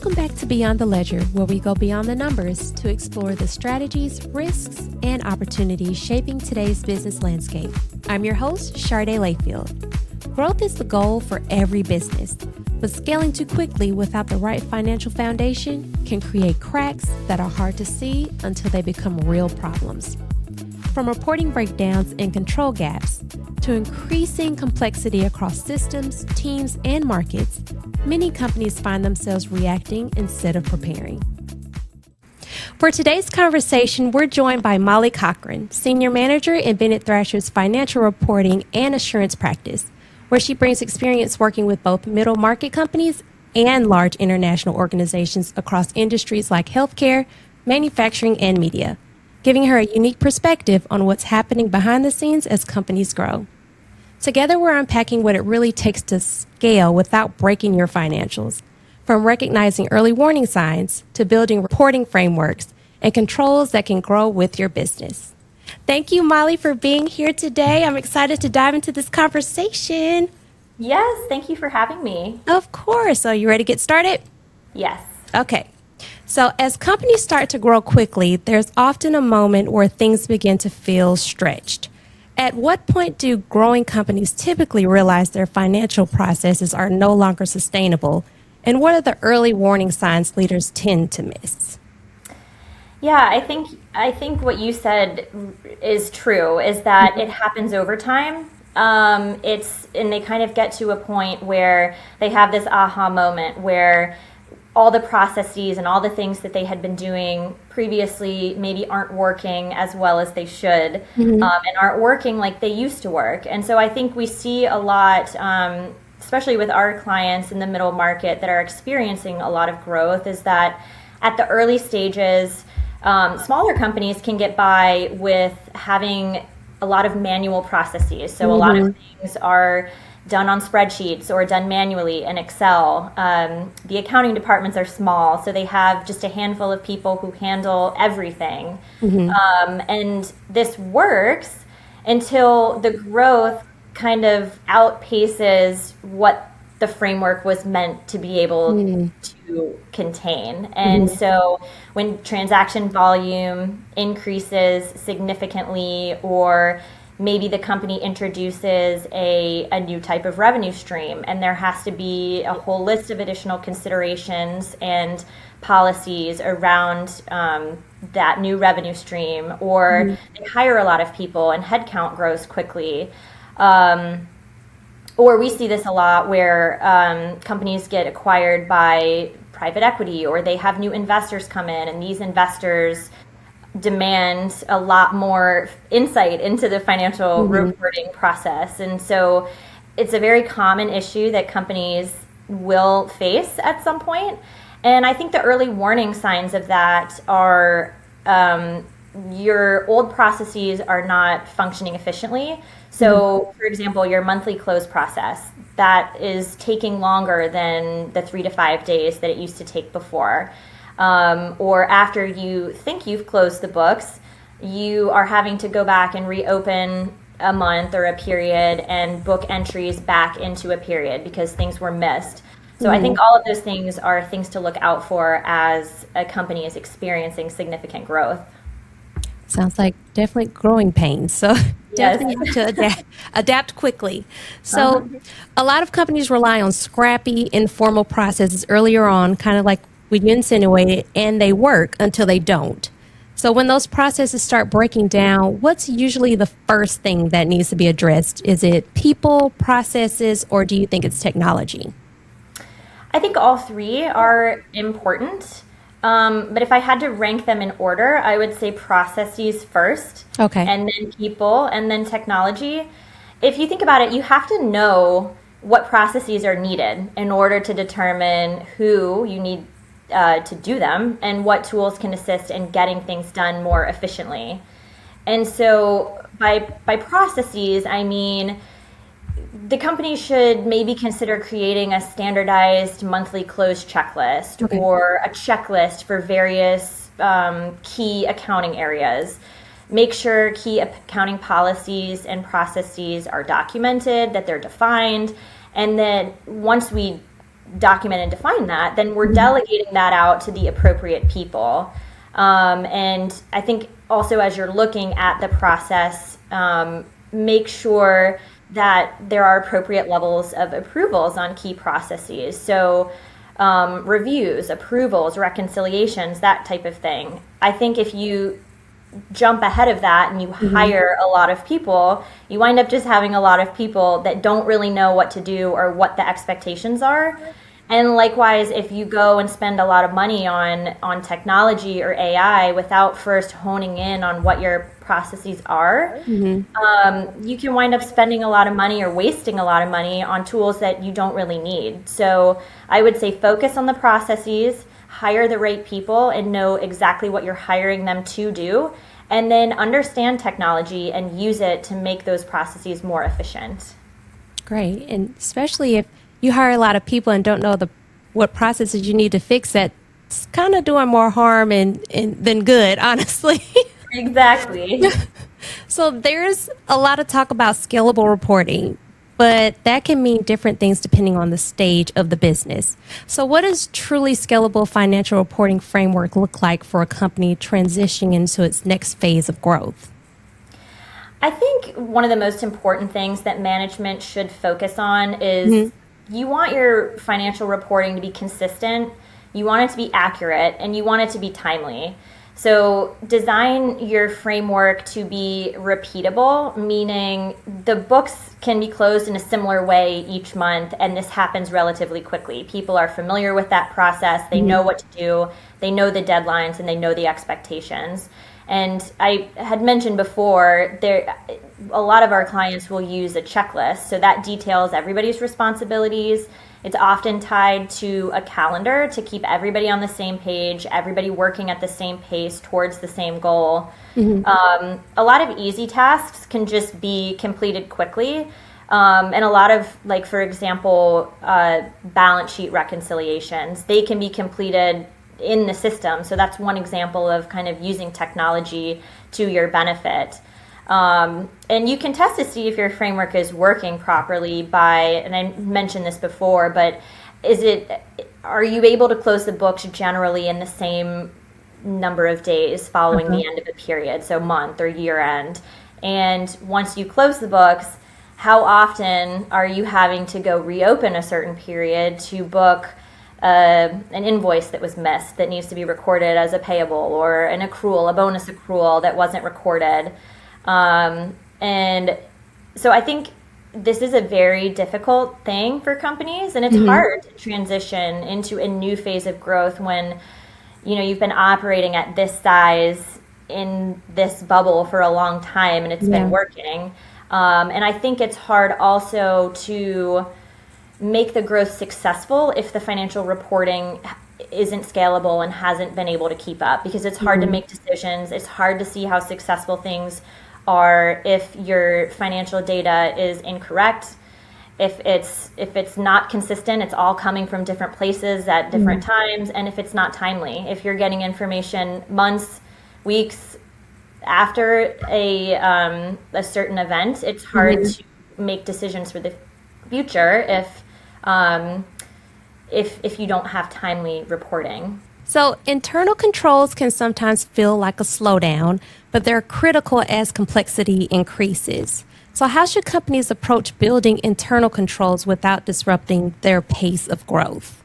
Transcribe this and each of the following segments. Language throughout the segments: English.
Welcome back to Beyond the Ledger, where we go beyond the numbers to explore the strategies, risks, and opportunities shaping today's business landscape. I'm your host, Shardae Layfield. Growth is the goal for every business, but scaling too quickly without the right financial foundation can create cracks that are hard to see until they become real problems. From reporting breakdowns and control gaps to increasing complexity across systems, teams, and markets, many companies find themselves reacting instead of preparing. For today's conversation, we're joined by Molly Cochran, Senior Manager in Bennett Thrasher's Financial Reporting and Assurance Practice, where she brings experience working with both middle market companies and large international organizations across industries like healthcare, manufacturing, and media, giving her a unique perspective on what's happening behind the scenes as companies grow. Together, we're unpacking what it really takes to scale without breaking your financials, from recognizing early warning signs to building reporting frameworks and controls that can grow with your business. Thank you, Molly, for being here today. I'm excited to dive into this conversation. Yes, thank you for having me. Of course. So you ready to get started? Yes. Okay. So as companies start to grow quickly, there's often a moment where things begin to feel stretched. At what point do growing companies typically realize their financial processes are no longer sustainable? And what are the early warning signs leaders tend to miss? Yeah, I think what you said is true, is that it happens over time. And they kind of get to a point where they have this aha moment where all the processes and all the things that they had been doing previously maybe aren't working as well as they should, and aren't working like they used to work. And so I think we see a lot, especially with our clients in the middle market that are experiencing a lot of growth, is that at the early stages, smaller companies can get by with having a lot of manual processes. So a lot of things are done on spreadsheets or done manually in Excel. The accounting departments are small, so they have just a handful of people who handle everything. And this works until the growth kind of outpaces what the framework was meant to be able to contain. And so when transaction volume increases significantly, or maybe the company introduces a new type of revenue stream, and there has to be a whole list of additional considerations and policies around that new revenue stream, or they hire a lot of people and headcount grows quickly. Or we see this a lot where companies get acquired by private equity, or they have new investors come in, and these investors demand a lot more insight into the financial reporting process. And so it's a very common issue that companies will face at some point. And I think the early warning signs of that are your old processes are not functioning efficiently. So, for example, your monthly close process, that is taking longer than the 3 to 5 days that it used to take before. Or after you think you've closed the books, you are having to go back and reopen a month or a period and book entries back into a period because things were missed. So I think all of those things are things to look out for as a company is experiencing significant growth. Sounds like definitely growing pains. So definitely have to adapt quickly. So a lot of companies rely on scrappy, informal processes earlier on, kind of like we insinuated, and they work until they don't. So when those processes start breaking down, what's usually the first thing that needs to be addressed? Is it people, processes, or do you think it's technology? I think all three are important. But if I had to rank them in order, I would say processes first, and then people, and then technology. If you think about it, you have to know what processes are needed in order to determine who you need to do them and what tools can assist in getting things done more efficiently. And so by processes, I mean the company should maybe consider creating a standardized monthly close checklist or a checklist for various key accounting areas. Make sure key accounting policies and processes are documented, that they're defined, and that once we document and define that, then we're delegating that out to the appropriate people. And I think also as you're looking at the process, make sure that there are appropriate levels of approvals on key processes. So reviews, approvals, reconciliations, that type of thing. I think if you jump ahead of that and you hire a lot of people, you wind up just having a lot of people that don't really know what to do or what the expectations are. And likewise, if you go and spend a lot of money on technology or AI without first honing in on what your processes are, you can wind up spending a lot of money or wasting a lot of money on tools that you don't really need. So I would say focus on the processes, hire the right people, and know exactly what you're hiring them to do, and then understand technology and use it to make those processes more efficient. Great. And especially if you hire a lot of people and don't know what processes you need to fix, that's kind of doing more harm than good, honestly. Exactly. So there's a lot of talk about scalable reporting, but that can mean different things depending on the stage of the business. So what does truly scalable financial reporting framework look like for a company transitioning into its next phase of growth? I think one of the most important things that management should focus on is you want your financial reporting to be consistent, you want it to be accurate, and you want it to be timely. So design your framework to be repeatable, meaning the books can be closed in a similar way each month, and this happens relatively quickly. People are familiar with that process, they know what to do, they know the deadlines, and they know the expectations. And I had mentioned before, a lot of our clients will use a checklist. So that details everybody's responsibilities. It's often tied to a calendar to keep everybody on the same page, everybody working at the same pace towards the same goal. A lot of easy tasks can just be completed quickly. And a lot of, like, for example, balance sheet reconciliations, they can be completed in the system. So that's one example of kind of using technology to your benefit. And you can test to see if your framework is working properly by, and I mentioned this before, but are you able to close the books generally in the same number of days following the end of a period, so month or year end? And once you close the books, how often are you having to go reopen a certain period to book an invoice that was missed that needs to be recorded as a payable, or an accrual, a bonus accrual that wasn't recorded? And so I think this is a very difficult thing for companies, and it's hard to transition into a new phase of growth when, you've been operating at this size in this bubble for a long time and it's been working. And I think it's hard also to make the growth successful if the financial reporting isn't scalable and hasn't been able to keep up, because it's hard to make decisions. It's hard to see how successful things are if your financial data is incorrect, if it's not consistent, it's all coming from different places at different times, and if it's not timely, if you're getting information months, weeks after a certain event, it's hard to make decisions for the future if you don't have timely reporting. So internal controls can sometimes feel like a slowdown, but they're critical as complexity increases. So how should companies approach building internal controls without disrupting their pace of growth?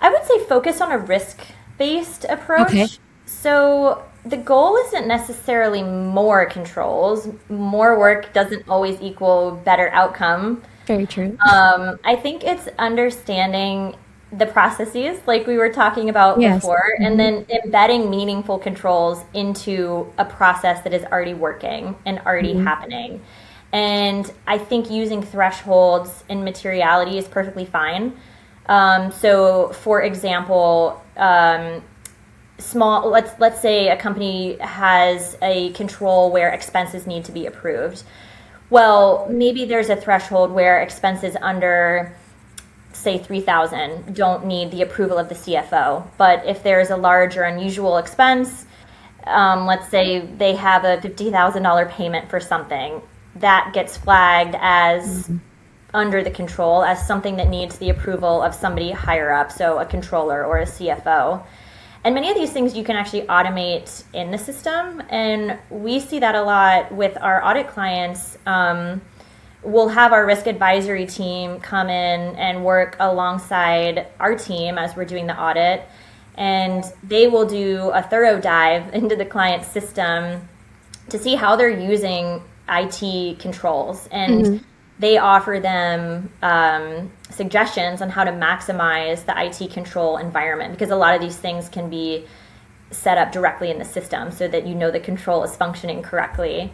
I would say focus on a risk-based approach. Okay. So the goal isn't necessarily more controls. More work doesn't always equal better outcome. Very true. I think it's understanding the processes like we were talking about before, and then embedding meaningful controls into a process that is already working and already happening. And I think using thresholds and materiality is perfectly fine. So for example, let's say a company has a control where expenses need to be approved. Well, maybe there's a threshold where expenses under, say, $3,000 don't need the approval of the CFO. But if there's a large or unusual expense, let's say they have a $50,000 payment for something, that gets flagged as under the control as something that needs the approval of somebody higher up, so a controller or a CFO. And many of these things you can actually automate in the system, and we see that a lot with our audit clients. We'll have our risk advisory team come in and work alongside our team as we're doing the audit, and they will do a thorough dive into the client's system to see how they're using IT controls, and they offer them suggestions on how to maximize the IT control environment, because a lot of these things can be set up directly in the system so that you know the control is functioning correctly.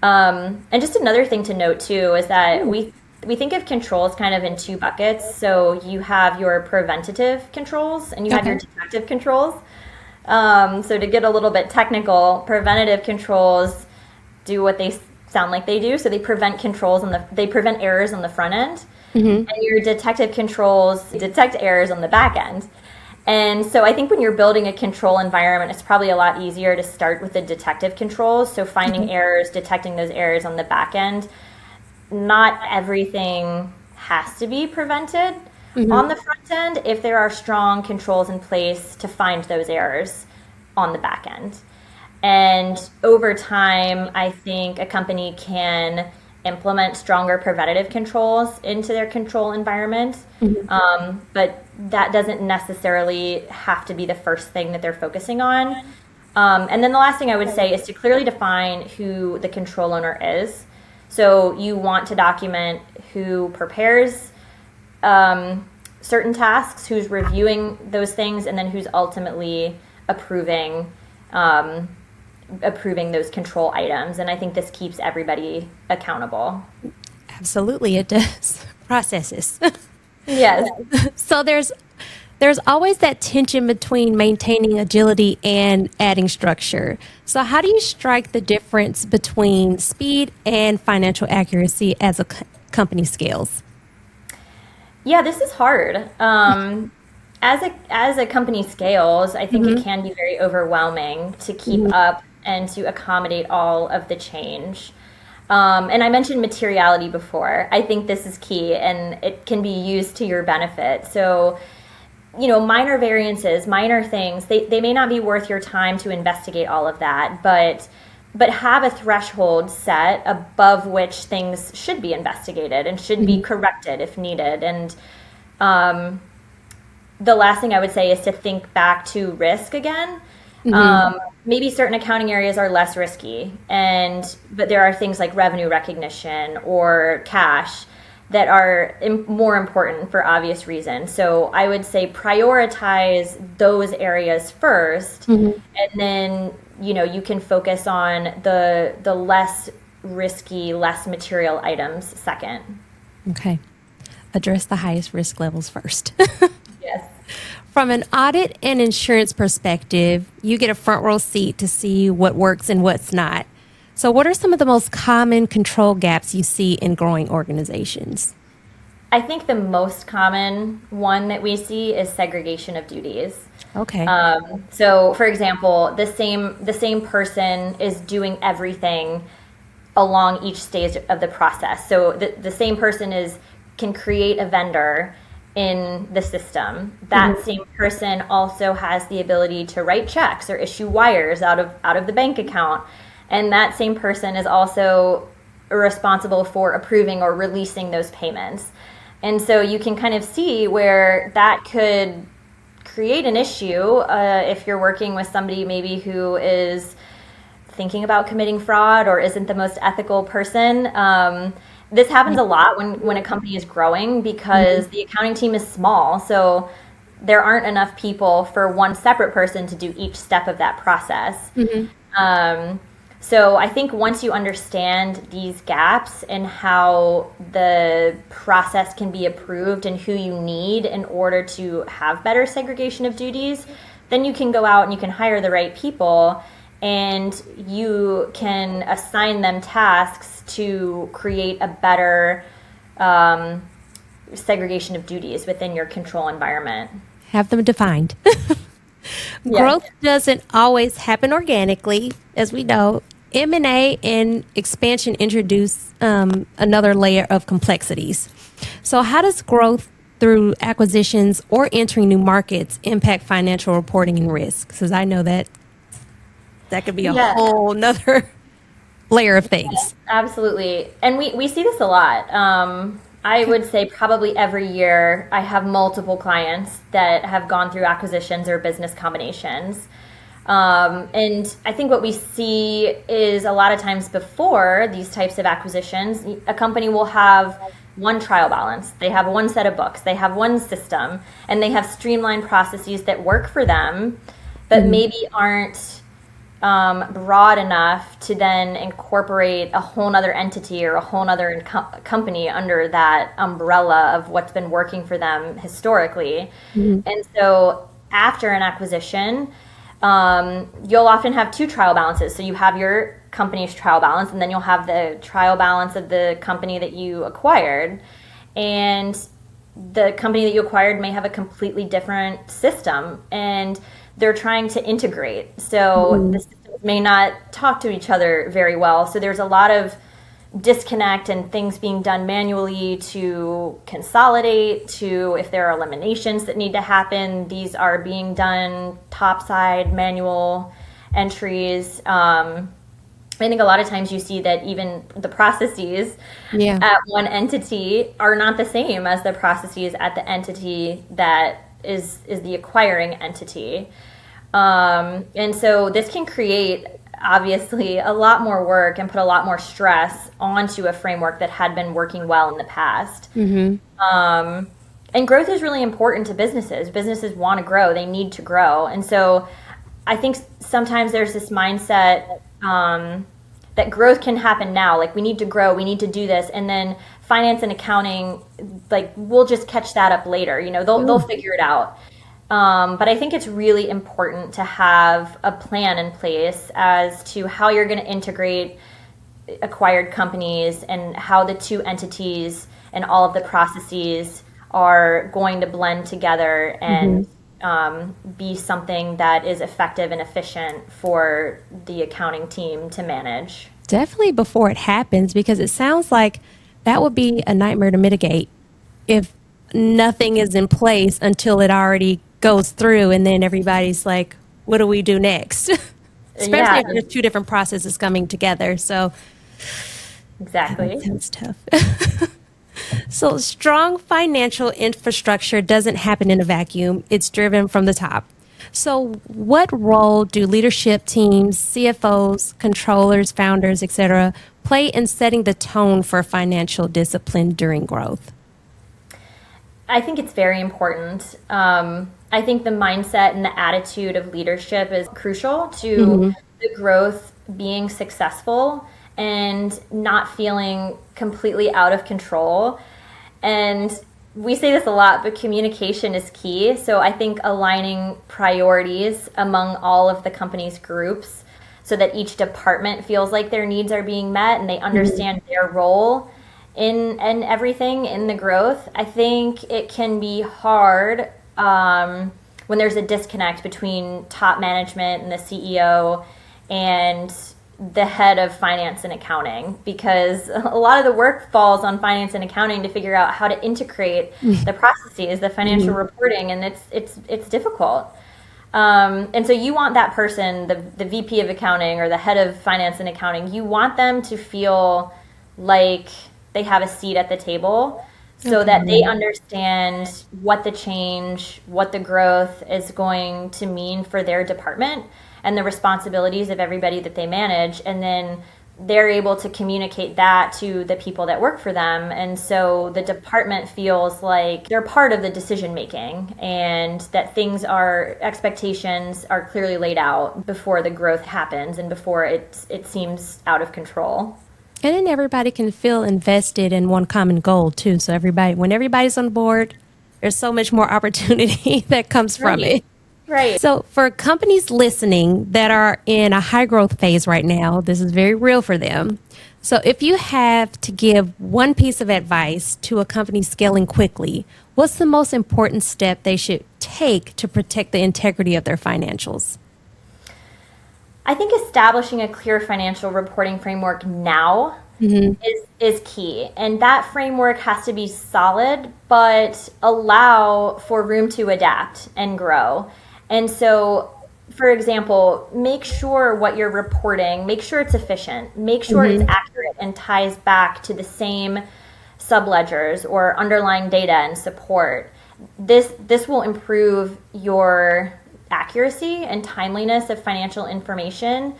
And just another thing to note too is that we think of controls kind of in two buckets. So you have your preventative controls and you have your detective controls. So to get a little bit technical, preventative controls do what they sound like they do. So they prevent they prevent errors on the front end, and your detective controls detect errors on the back end. And so I think when you're building a control environment, it's probably a lot easier to start with the detective controls. So finding errors, detecting those errors on the back end. Not everything has to be prevented on the front end if there are strong controls in place to find those errors on the back end. And over time, I think a company can implement stronger preventative controls into their control environment. But that doesn't necessarily have to be the first thing that they're focusing on. And then the last thing I would say is to clearly define who the control owner is. So you want to document who prepares certain tasks, who's reviewing those things, and then who's ultimately approving those control items. And I think this keeps everybody accountable. Absolutely, it does. Processes. Yes. So there's always that tension between maintaining agility and adding structure. So how do you strike the difference between speed and financial accuracy as a company scales? Yeah, this is hard. As a company scales, I think it can be very overwhelming to keep up and to accommodate all of the change. And I mentioned materiality before. I think this is key, and it can be used to your benefit. So, minor variances, minor things, they may not be worth your time to investigate all of that, but have a threshold set above which things should be investigated and should be corrected if needed. And the last thing I would say is to think back to risk again. Maybe certain accounting areas are less risky, but there are things like revenue recognition or cash that are more important for obvious reasons. So I would say prioritize those areas first, and then you can focus on the less risky, less material items second. Okay. Address the highest risk levels first. Yes. From an audit and insurance perspective, you get a front row seat to see what works and what's not. So what are some of the most common control gaps you see in growing organizations? I think the most common one that we see is segregation of duties. Okay. So for example, the same person is doing everything along each stage of the process. So the same person can create a vendor in the system. That same person also has the ability to write checks or issue wires out of the bank account. And that same person is also responsible for approving or releasing those payments. And so you can kind of see where that could create an issue if you're working with somebody maybe who is thinking about committing fraud or isn't the most ethical person. This happens a lot when a company is growing because the accounting team is small. So there aren't enough people for one separate person to do each step of that process. So I think once you understand these gaps and how the process can be approved and who you need in order to have better segregation of duties, then you can go out and you can hire the right people and you can assign them tasks to create a better segregation of duties within your control environment. Have them defined. Yes. Growth doesn't always happen organically, as we know. M&A and expansion introduce another layer of complexities. So how does growth through acquisitions or entering new markets impact financial reporting and risk? Because I know that could be a whole nother layer of things. Absolutely. And we see this a lot. I would say probably every year I have multiple clients that have gone through acquisitions or business combinations. And I think what we see is a lot of times before these types of acquisitions, a company will have one trial balance. They have one set of books. They have one system, and they have streamlined processes that work for them, but maybe aren't broad enough to then incorporate a whole nother entity or a whole nother company under that umbrella of what's been working for them historically. And so after an acquisition, you'll often have two trial balances. So you have your company's trial balance, and then you'll have the trial balance of the company that you acquired. And the company that you acquired may have a completely different system, and they're trying to integrate. So the systems may not talk to each other very well. So there's a lot of disconnect and things being done manually to consolidate, to if there are eliminations that need to happen, these are being done topside manual entries. I think a lot of times you see that even the processes at one entity are not the same as the processes at the entity that is the acquiring entity. And so this can create obviously a lot more work and put a lot more stress onto a framework that had been working well in the past. And growth is really important to businesses. Businesses want to grow. They need to grow. And so I think sometimes there's this mindset that growth can happen now. Like, we need to grow, we need to do this. And then finance and accounting, like, we'll just catch that up later. You know, they'll figure it out. But I think it's really important to have a plan in place as to how you're going to integrate acquired companies and how the two entities and all of the processes are going to blend together and be something that is effective and efficient for the accounting team to manage. Definitely before it happens, because it sounds like that would be a nightmare to mitigate if nothing is in place until it already goes through, and then everybody's like, what do we do next? Especially if there's two different processes coming together. So exactly, that sounds tough. So strong financial infrastructure doesn't happen in a vacuum. It's driven from the top. So what role do leadership teams, CFOs, controllers, founders, etc., play in setting the tone for financial discipline during growth? I think it's very important. I think the mindset and the attitude of leadership is crucial to the growth being successful and not feeling completely out of control. And we say this a lot, but communication is key. So I think aligning priorities among all of the company's groups so that each department feels like their needs are being met and they understand their role in everything in the growth. I think it can be hard when there's a disconnect between top management and the CEO and the head of finance and accounting, because a lot of the work falls on finance and accounting to figure out how to integrate the processes, the financial reporting, and it's difficult. And so you want that person, the VP of accounting or the head of finance and accounting, you want them to feel like they have a seat at the table so that they understand what the change, what the growth is going to mean for their department and the responsibilities of everybody that they manage. And then they're able to communicate that to the people that work for them. And so the department feels like they're part of the decision making and that expectations are clearly laid out before the growth happens and before it seems out of control. And then everybody can feel invested in one common goal too. So when everybody's on board, there's so much more opportunity that comes from it. Right. So for companies listening that are in a high growth phase right now, this is very real for them. So if you have to give one piece of advice to a company scaling quickly, what's the most important step they should take to protect the integrity of their financials? I think establishing a clear financial reporting framework now is key. And that framework has to be solid, but allow for room to adapt and grow. And so, for example, make sure what you're reporting, make sure it's efficient, make sure it's accurate and ties back to the same subledgers or underlying data and support. This will improve your accuracy and timeliness of financial information.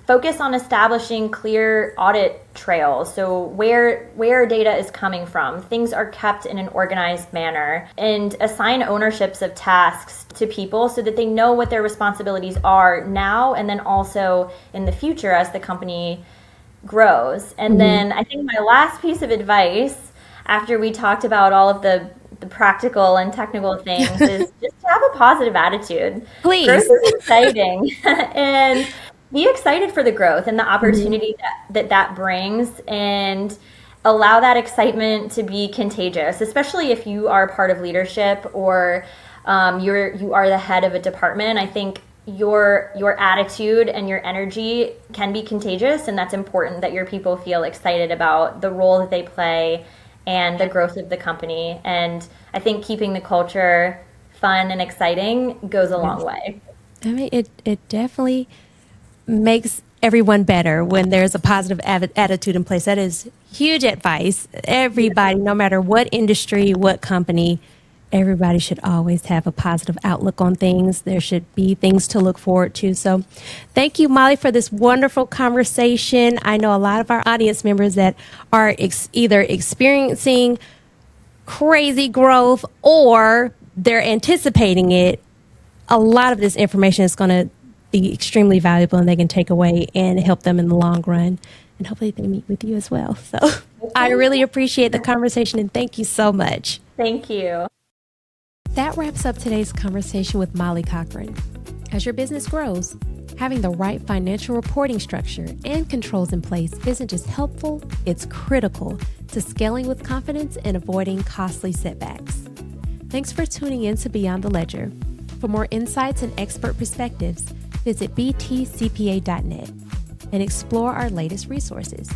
Focus on establishing clear audit trails. So where data is coming from, things are kept in an organized manner, and assign ownerships of tasks to people so that they know what their responsibilities are now and then also in the future as the company grows. And then I think my last piece of advice, after we talked about all of the practical and technical things, is just to have a positive attitude. Please. Growth is exciting. And be excited for the growth and the opportunity that brings, and allow that excitement to be contagious, especially if you are part of leadership or you are the head of a department. I think your attitude and your energy can be contagious, and that's important that your people feel excited about the role that they play and the growth of the company. And I think keeping the culture fun and exciting goes a long way. I mean, it definitely makes everyone better when there's a positive attitude in place. That is huge advice. Everybody, no matter what industry, what company, everybody should always have a positive outlook on things. There should be things to look forward to. So thank you, Molly, for this wonderful conversation. I know a lot of our audience members that are either experiencing crazy growth or they're anticipating it. A lot of this information is going to be extremely valuable, and they can take away and help them in the long run. And hopefully they meet with you as well. So I really appreciate the conversation, and thank you so much. Thank you. That wraps up today's conversation with Molly Cochran. As your business grows, having the right financial reporting structure and controls in place isn't just helpful, it's critical to scaling with confidence and avoiding costly setbacks. Thanks for tuning in to Beyond the Ledger. For more insights and expert perspectives, visit btcpa.net and explore our latest resources.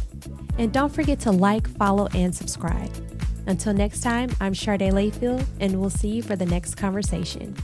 And don't forget to like, follow, and subscribe. Until next time, I'm Shardae Layfield, and we'll see you for the next conversation.